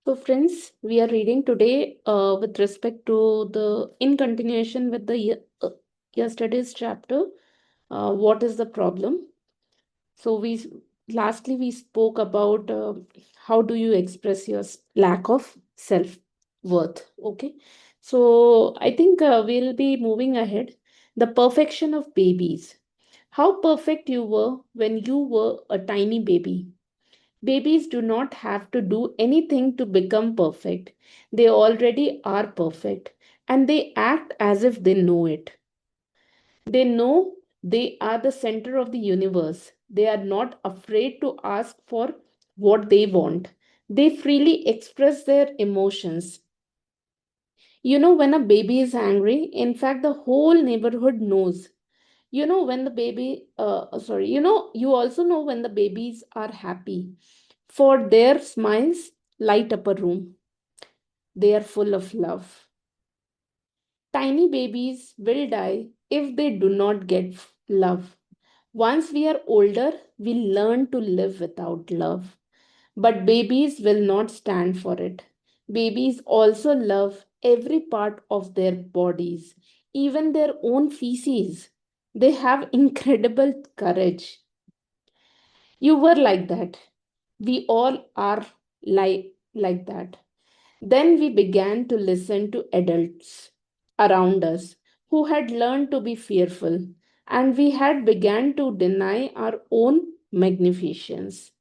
So, friends, we are reading today with respect to in continuation with yesterday's chapter, What is the Problem? So, lastly, we spoke about how do you express your lack of self-worth. Okay. So, I think we'll be moving ahead. The perfection of babies. How perfect you were when you were a tiny baby. Babies do not have to do anything to become perfect. They already are perfect and they act as if they know it. They know they are the center of the universe. They are not afraid to ask for what they want. They freely express their emotions. When a baby is angry, in fact, the whole neighborhood knows. When the baby, sorry, you also know when the babies are happy. For their smiles light up a room. They are full of love. Tiny babies will die if they do not get love. Once we are older, we learn to live without love. But babies will not stand for it. Babies also love every part of their bodies, even their own feces. They have incredible courage. You were like that. We all are like that. Then we began to listen to adults around us who had learned to be fearful, and we had begun to deny our own magnificence.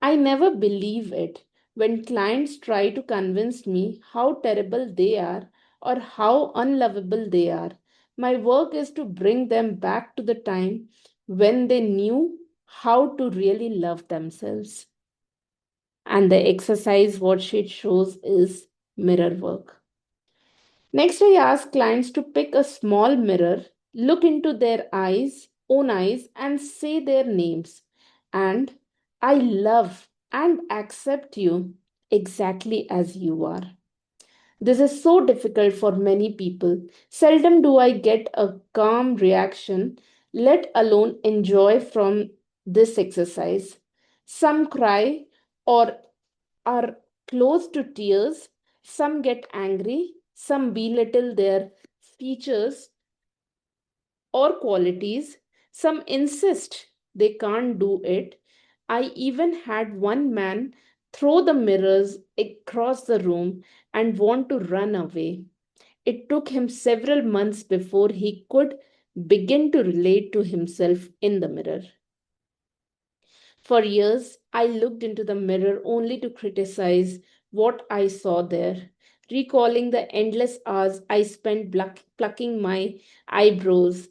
I never believe it when clients try to convince me how terrible they are or how unlovable they are. My work is to bring them back to the time when they knew how to really love themselves. And the exercise worksheet shows is mirror work. Next, I ask clients to pick a small mirror, look into their own eyes, and say their names. And I love and accept you exactly as you are. This is so difficult for many people. Seldom do I get a calm reaction, let alone enjoy from this exercise. Some cry or are close to tears, some get angry, some belittle their features or qualities, some insist they can't do it. I even had one man throw the mirrors across the room and want to run away. It took him several months before he could begin to relate to himself in the mirror. For years, I looked into the mirror only to criticize what I saw there, recalling the endless hours I spent plucking my eyebrows,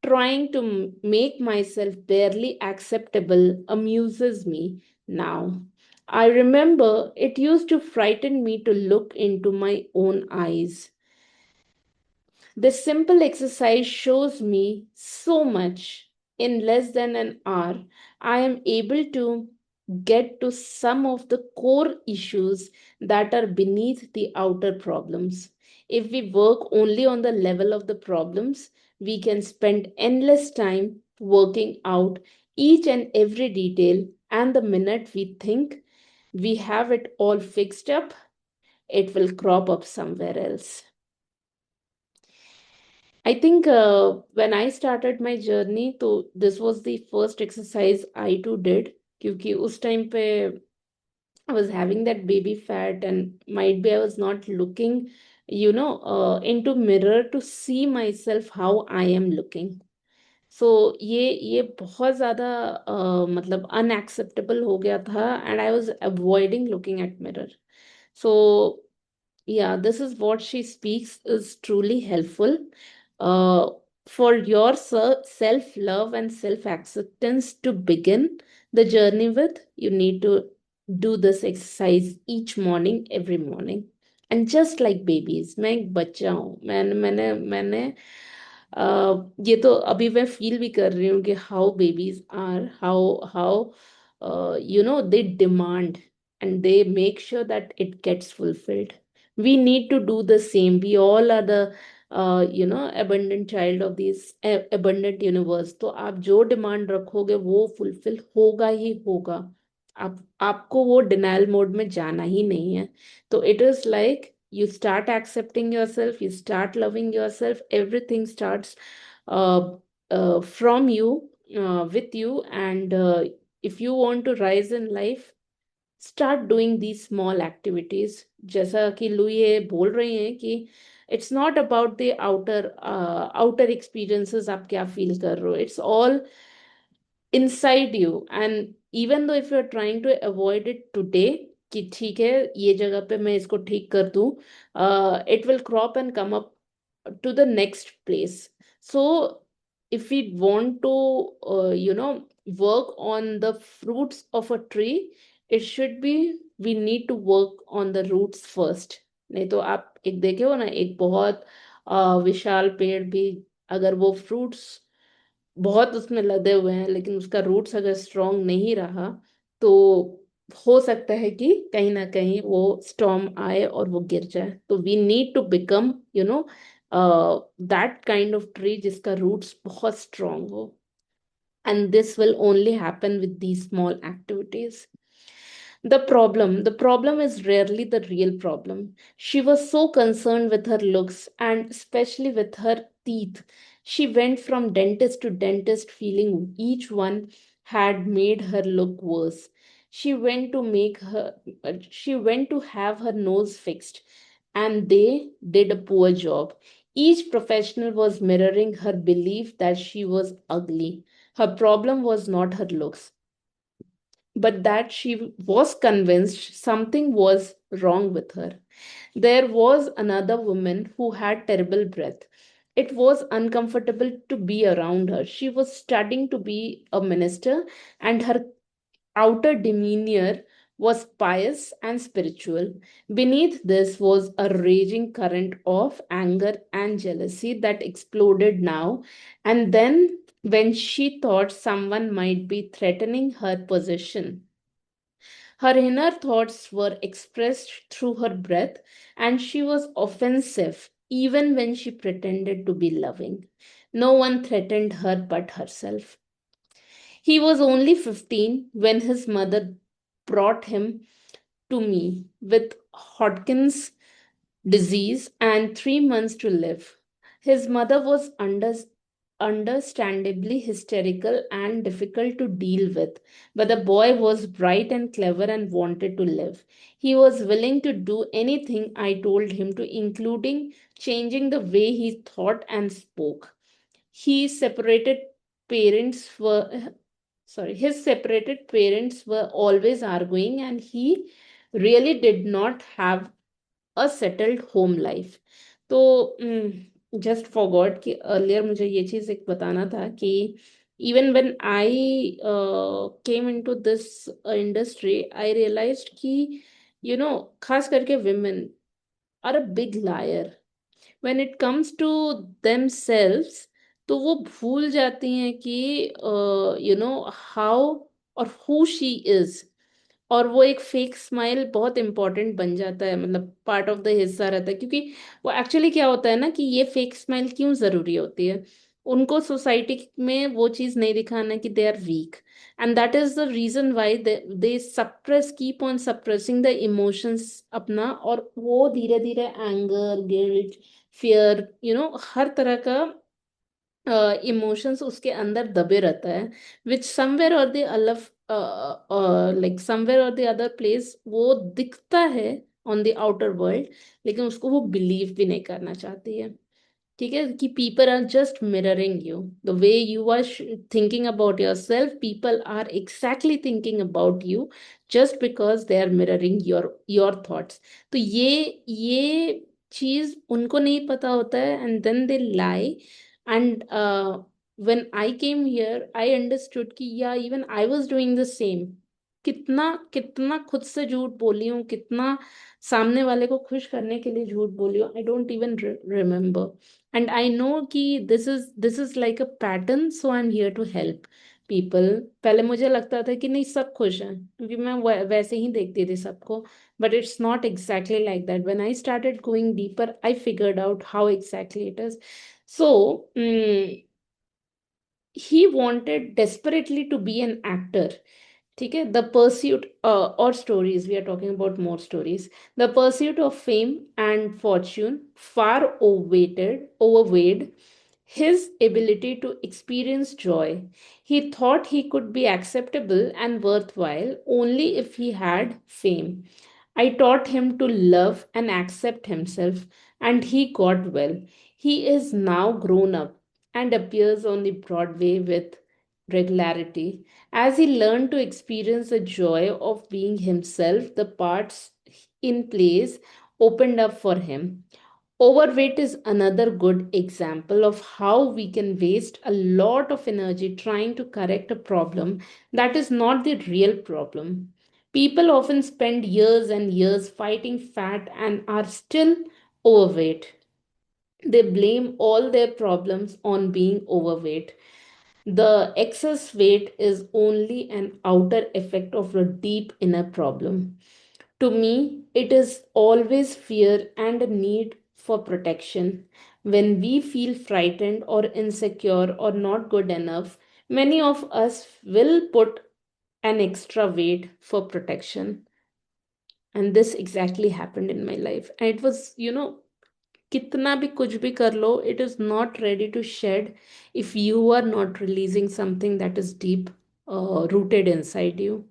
trying to make myself barely acceptable amuses me now. I remember it used to frighten me to look into my own eyes. This simple exercise shows me so much. In less than an hour, I am able to get to some of the core issues that are beneath the outer problems. If we work only on the level of the problems, we can spend endless time working out each and every detail, and the minute we think we have it all fixed up, it will crop up somewhere else. I think when I started my journey, so this was the first exercise I too did. क्योंकि उस time पे I was having that baby fat and might be I was not looking, into mirror to see myself how I am looking. So ये बहुत ज़्यादा मतलब unacceptable हो गया था and I was avoiding looking at mirror. So yeah, this is what she speaks is truly helpful. Uh, for your self love and self acceptance to begin the journey with, you need to do this exercise each morning, every morning. And just like babies, मैं एक बच्चा हूँ मैंने ये तो अभी मैं feel भी कर रही हूँ कि how babies are how they demand and they make sure that it gets fulfilled. We need to do the same. We all are the abundant child of this abundant universe. तो आप जो demand रखोगे वो fulfil होगा ही होगा. आपको वो denial mode में जाना ही नहीं है. तो it is like you start accepting yourself, you start loving yourself, everything starts uh, from you, with you, and if you want to rise in life, start doing these small activities. जैसा कि Louis ये बोल रही हैं कि it's not about the outer experiences, आप क्या feel कर रहे हो, it's all inside you. And even though if you're trying to avoid it today, कि ठीक है ये जगह पे मैं इसको ठीक कर दूं, it will crop and come up to the next place. So if we want to work on the fruits of a tree, it should be we need to work on the roots first. नहीं तो आप एक देखे हो ना, एक बहुत विशाल पेड़ भी, अगर वो फ्रूट्स बहुत उसमें लदे हुए हैं लेकिन उसका रूट्स अगर स्ट्रांग नहीं रहा, तो हो सकता है कि कहीं ना कहीं वो स्टॉर्म आए और वो गिर जाए. तो we need to become that kind of tree जिसका रूट्स बहुत स्ट्रांग हो. And this will only happen with these small activities. The problem is rarely the real problem. She was so concerned with her looks and especially with her teeth. She went from dentist to dentist, feeling each one had made her look worse. She went to have her nose fixed, and they did a poor job. Each professional was mirroring her belief that she was ugly. Her problem was not her looks, but that she was convinced something was wrong with her. There was another woman who had terrible breath. It was uncomfortable to be around her. She was studying to be a minister, and her outer demeanor was pious and spiritual. Beneath this was a raging current of anger and jealousy that exploded now and then when she thought someone might be threatening her position. Her inner thoughts were expressed through her breath, and she was offensive even when she pretended to be loving. No one threatened her but herself. He was only 15 when his mother brought him to me with Hodgkin's disease and 3 months to live. His mother was understandably hysterical and difficult to deal with, but the boy was bright and clever and wanted to live. He was willing to do anything I told him to, including changing the way he thought and spoke. He separated parents were His separated parents were always arguing, and he really did not have a settled home life. तो just forgot कि earlier मुझे ये चीज़ एक बताना था कि even when I came into this industry, I realised कि खास करके women are a big liar when it comes to themselves. तो वो भूल जाती हैं कि हाउ और हु शी इज. और वो एक फेक स्माइल बहुत इंपॉर्टेंट बन जाता है, मतलब पार्ट ऑफ द हिस्सा रहता है, क्योंकि वो एक्चुअली क्या होता है ना कि ये फेक स्माइल क्यों जरूरी होती है. उनको सोसाइटी में वो चीज नहीं दिखाना कि they are weak, and that is the reason why they suppress, keep on suppressing the emotions अपना. और वो धीरे धीरे एंगर, गिल्ट, फियर, हर तरह का इमोशंस उसके अंदर दबे रहता है, विच समवेयर और द अलग लाइक समवेयर और द अदर प्लेस वो दिखता है ऑन द आउटर वर्ल्ड, लेकिन उसको वो बिलीव भी नहीं करना चाहती है. ठीक है, कि people are just mirroring you. The way you are thinking about your self, people are exactly thinking about you just because they are mirroring your thoughts. तो ये चीज उनको नहीं पता होता है, and then they lie. And when I came here, I understood कि या even I was doing the same. कितना कितना खुद से झूठ बोली हूँ, कितना सामने वाले को खुश करने के लिए झूठ बोली हूँ, I don't even remember. And I know कि this is like a pattern, so I am here to help people. पहले मुझे लगता था कि नहीं सब खुश हैं क्योंकि मैं वैसे ही देखती थी सबको, but it's not exactly like that. When I started going deeper, I figured out how exactly it is. So, he wanted desperately to be an actor, ठीक है, the pursuit or stories, we are talking about more stories. The pursuit of fame and fortune far overweighed his ability to experience joy. He thought he could be acceptable and worthwhile only if he had fame. I taught him to love and accept himself, and he got well. He is now grown up and appears on the Broadway with regularity. As he learned to experience the joy of being himself, the parts in plays opened up for him. Overweight is another good example of how we can waste a lot of energy trying to correct a problem that is not the real problem. People often spend years and years fighting fat and are still overweight. They blame all their problems on being overweight. The excess weight is only an outer effect of a deep inner problem. To me, it is always fear and a need for protection. When we feel frightened or insecure or not good enough, many of us will put an extra weight for protection. And this exactly happened in my life. And it was, कितना भी कुछ भी कर लो, it is not ready to shed if you are not releasing something that is deep rooted inside you.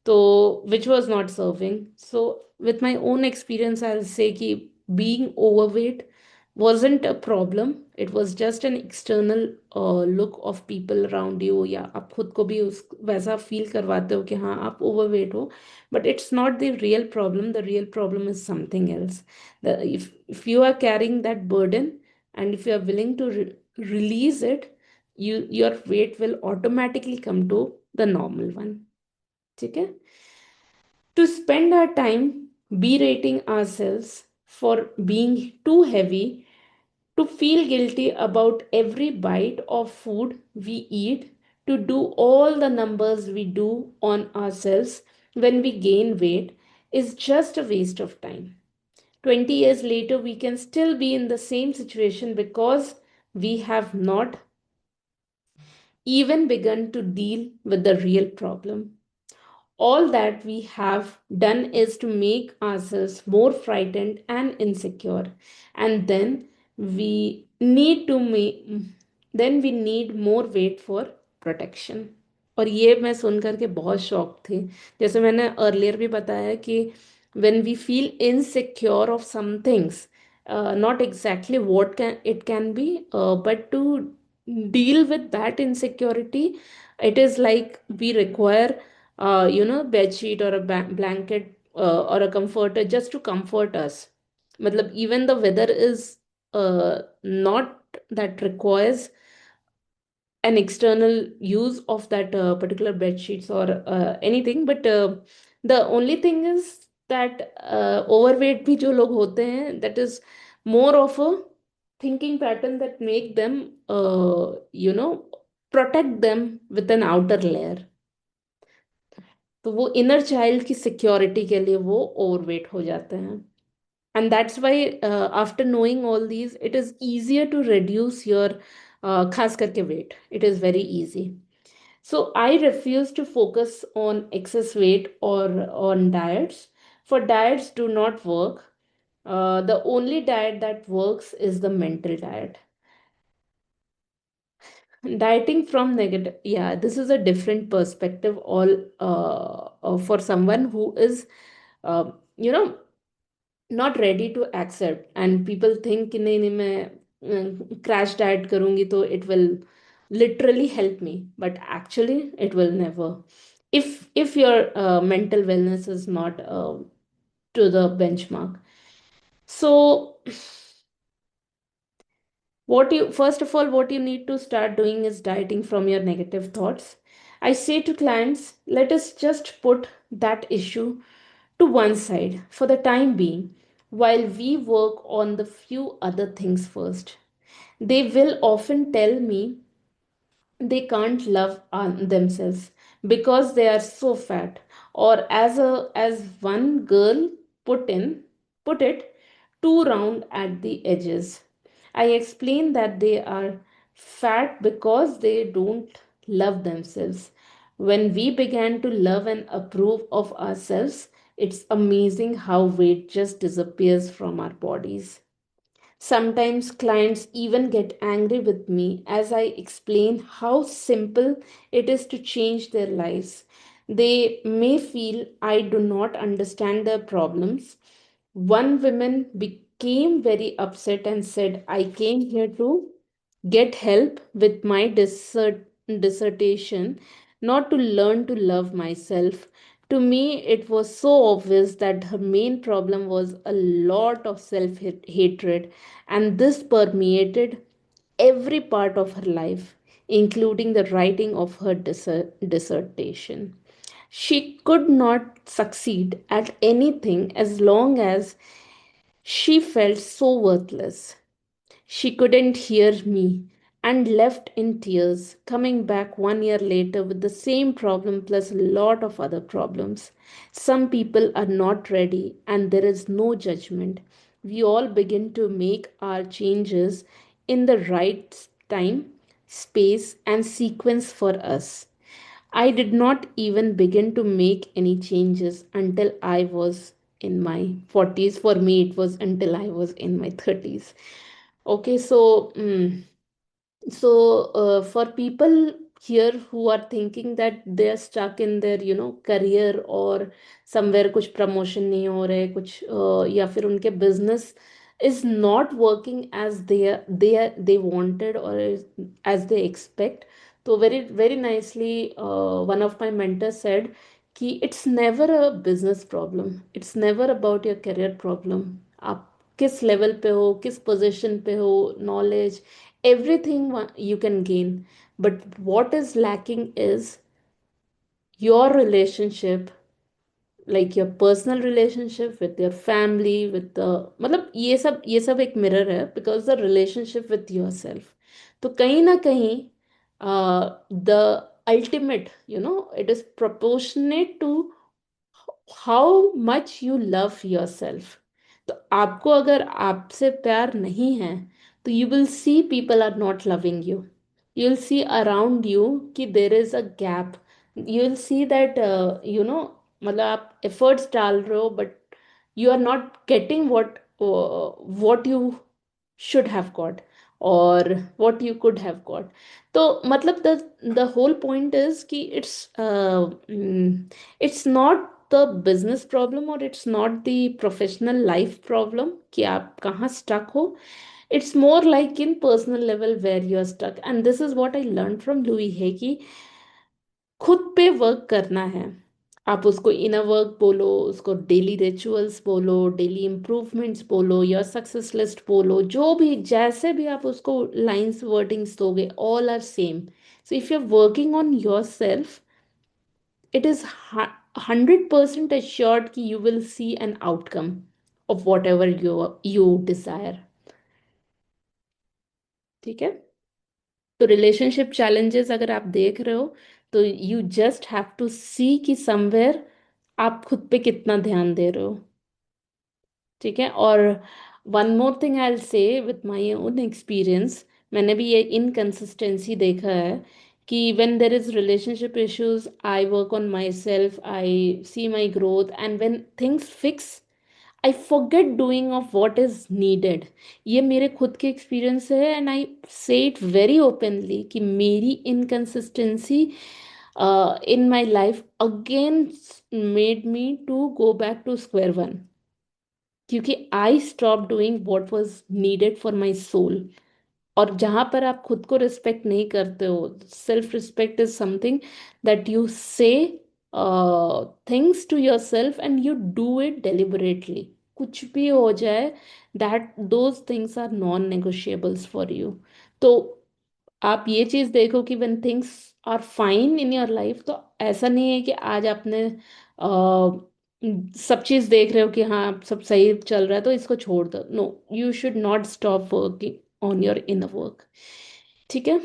So, which was not serving. So, with my own experience, I'll say कि being overweight wasn't a problem. It was just an external look of people around you, या आप खुद को भी उस वैसा feel करवाते हो कि हाँ आप overweight हो, but it's not the real problem. The real problem is something else. If you are carrying that burden, and if you are willing to release it, your weight will automatically come to the normal one. ठीक है? To spend our time berating ourselves for being too heavy, to feel guilty about every bite of food we eat, to do all the numbers we do on ourselves when we gain weight is just a waste of time. 20 years later, we can still be in the same situation because we have not even begun to deal with the real problem. All that we have done is to make ourselves more frightened and insecure, and we need to make then we need more weight for protection. और ये मैं सुन करके बहुत shock थी, जैसे मैंने earlier भी बताया कि when we feel insecure of some things, not exactly what can it can be, but to deal with that insecurity, it is like we require bed sheet or a blanket or a comforter just to comfort us. मतलब even the weather is not that requires an external use of that particular bed sheets or anything, but the only thing is that overweight भी जो लोग होते हैं, that is more of a thinking pattern that make them protect them with an outer layer. तो वो inner child की security के लिए वो ओवरवेट हो जाते हैं. And that's why after knowing all these, it is easier to reduce your खास करके weight. It is very easy. So I refuse to focus on excess weight or on diets. For diets do not work. The only diet that works is the mental diet. Dieting from negative, yeah, this is a different perspective. All for someone who is, you know, not ready to accept, and people think कि नहीं नहीं मैं crash diet करूंगी तो it will literally help me, but actually it will never. If your mental wellness is not to the benchmark. So what you first of all, what you need to start doing is dieting from your negative thoughts. I say to clients, let us just put that issue to one side for the time being while we work on the few other things first. They will often tell me they can't love themselves because they are so fat, or as one girl put it, too round at the edges. I explain that they are fat because they don't love themselves, When we began to love and approve of ourselves, it's amazing how weight just disappears from our bodies. Sometimes clients even get angry with me as I explain how simple it is to change their lives. They may feel I do not understand their problems. One woman became very upset and said, I came here to get help with my dissertation, not to learn to love myself. To me, it was so obvious that her main problem was a lot of self hatred, and this permeated every part of her life, including the writing of her dissertation. She could not succeed at anything as long as she felt so worthless. She couldn't hear me and left in tears, coming back 1 year later with the same problem plus a lot of other problems. Some people are not ready, and there is no judgment. We all begin to make our changes in the right time, space, and sequence for us. I did not even begin to make any changes until I was in my 40s. For me, it was until I was in my 30s. Okay, so for people here who are thinking that they are stuck in their career or somewhere कुछ promotion नहीं हो रहा है कुछ या फिर उनके business is not working as they wanted or as they expect. So very very nicely one of my mentors said कि it's never a business problem, it's never about your career problem. आप किस level पे हो, किस position पे हो, knowledge, everything you can gain, but what is lacking is your relationship, like your personal relationship with your family, with the मतलब ये सब एक मिरर है, because the relationship with yourself. तो कहीं ना कहीं the ultimate, it is proportionate to how much you love yourself. तो आपको अगर आपसे प्यार नहीं है, तो you will see people are not loving you. You will see around you कि there is a gap. You will see that मतलब आप एफर्ट्स डाल रहे हो, but you are not getting what you should have got or what you could have got. तो मतलब the whole point is कि it's not the business problem or it's not the professional life problem कि आप कहाँ stuck हो. It's more like in personal level where you are stuck, and this is what I learned from Louis Hay कि खुद पे work करना है. आप उसको इनर वर्क बोलो, उसको डेली रिचुअल्स बोलो, डेली इम्प्रूवमेंट्स बोलो, या सक्सेस लिस्ट बोलो, जो भी जैसे भी आप उसको लाइंस वर्डिंग्स दोगे, all are same. So if you are working on yourself, it is 100% assured कि you will see an outcome of whatever you desire. ठीक है. तो रिलेशनशिप चैलेंजेस अगर आप देख रहे हो, तो यू जस्ट हैव टू सी कि समवेयर आप खुद पे कितना ध्यान दे रहे हो. ठीक है. और one more thing I will say with my own experience, मैंने भी ये इनकंसिस्टेंसी देखा है कि when there is relationship issues, I work on my self, I see my growth, and when things fix, I forget doing of what is needed. ये मेरे खुद के एक्सपीरियंस है, एंड आई से इट वेरी ओपनली कि मेरी inconsistency in my life again made me to go back to square one, क्योंकि I stop doing what was needed for my soul. और जहां पर आप खुद को रिस्पेक्ट नहीं करते हो, self respect is something that you say things to yourself and you do it deliberately. कुछ भी हो जाए, that those things are non negotiables for you. तो आप ये चीज देखो कि when things are fine in your life, तो ऐसा नहीं है कि आज आपने सब चीज देख रहे हो कि हाँ सब सही चल रहा है तो इसको छोड़ दो. No, you should not stop working on your inner work. ठीक है.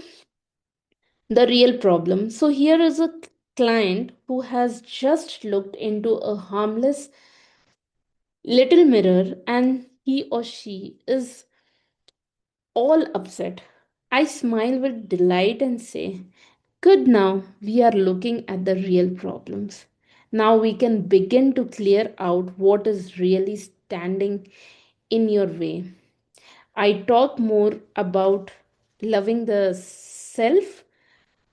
The real problem. So here is a client who has just looked into a harmless little mirror, and he or she is all upset. I smile with delight and say, Good, now we are looking at the real problems. Now we can begin to clear out what is really standing in your way. I talk more about loving the self,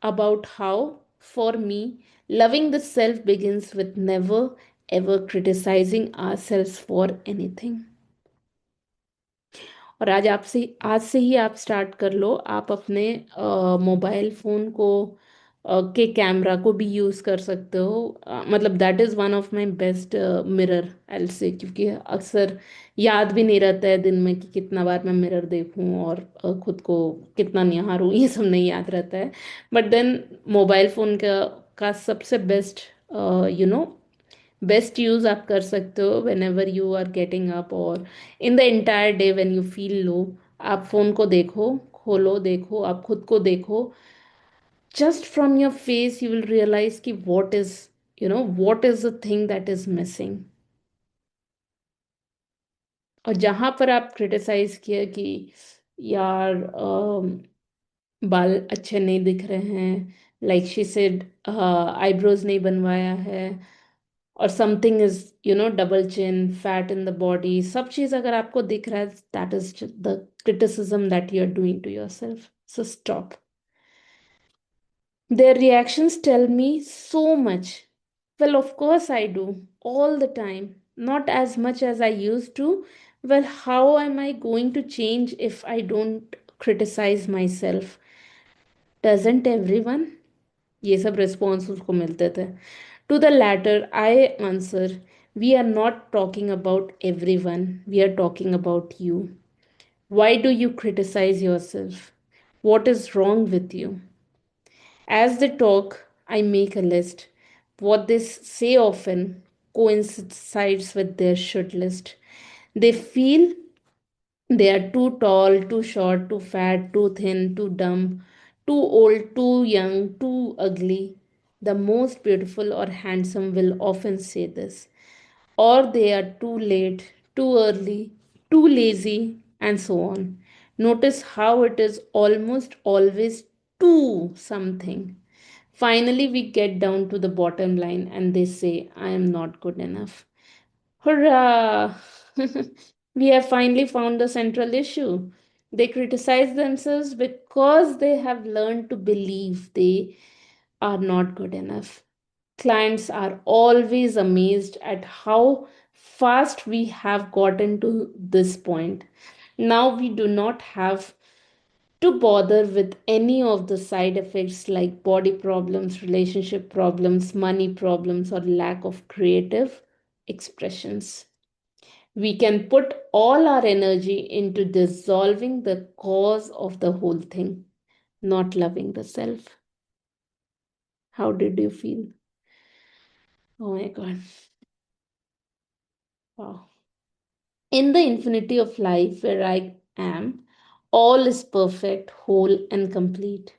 about how, for me, loving the self begins with never ever criticizing ourselves for anything. और आज से ही आप start कर लो। आप अपने mobile phone को के camera को भी यूज़ कर सकते हो। मतलब that is one of my best mirror I से, क्योंकि अक्सर याद भी नहीं रहता है दिन में कि कितना बार मैं मिरर देखूं और खुद को कितना निहारूं, ये सब नहीं याद रहता है। बट देन मोबाइल फ़ोन का सबसे best you know best use आप कर सकते हो whenever you are getting up और in the entire day when you feel low. आप फोन को देखो, खोलो, देखो, आप खुद को देखो। Just from your face you will realise कि what is the thing that is missing. और जहां पर आप क्रिटिसाइज किया कि यार बाल अच्छे नहीं दिख रहे हैं, लाइक शी सेड आईब्रोज नहीं बनवाया है, और something is double chin, fat in the body, सब चीज अगर आपको दिख रहा है, that is the criticism that you are doing to yourself. So stop. Their reactions tell me so much. Well, of course I do, all the time. Not as much as I used to. Well, how am I going to change if I don't criticize myself? Doesn't everyone? ये सब response उसको मिलते थे. To the latter, I answer, we are not talking about everyone. We are talking about you. Why do you criticize yourself? What is wrong with you? As they talk, I make a list. What they say often coincides with their should list. They feel they are too tall, too short, too fat, too thin, too dumb, too old, too young, too ugly. The most beautiful or handsome will often say this. Or they are too late, too early, too lazy, and so on. Notice how it is almost always too something. Finally, we get down to the bottom line and they say, I am not good enough. Hurrah! We have finally found the central issue. They criticize themselves because they have learned to believe they are not good enough. Clients are always amazed at how fast we have gotten to this point. Now we do not have to bother with any of the side effects like body problems, relationship problems, money problems, or lack of creative expressions. We can put all our energy into dissolving the cause of the whole thing, not loving the self. How did you feel? Oh my God. Wow. In the infinity of life where I am, all is perfect, whole, and complete.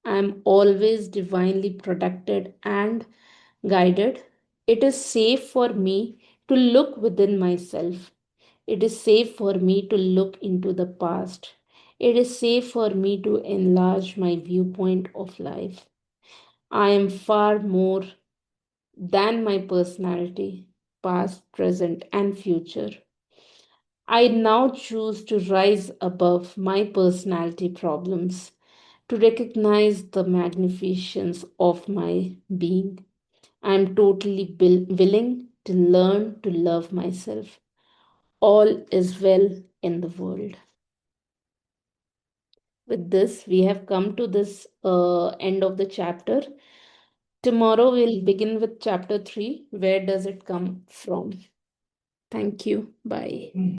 I am always divinely protected and guided. It is safe for me to look within myself. It is safe for me to look into the past. It is safe for me to enlarge my viewpoint of life. I am far more than my personality, past, present, and future. I now choose to rise above my personality problems, to recognize the magnificence of my being. I am totally willing to learn to love myself. All is well in the world. With this, we have come to this end of the chapter. Tomorrow, we'll begin with chapter 3. Where does it come from? Thank you. Bye.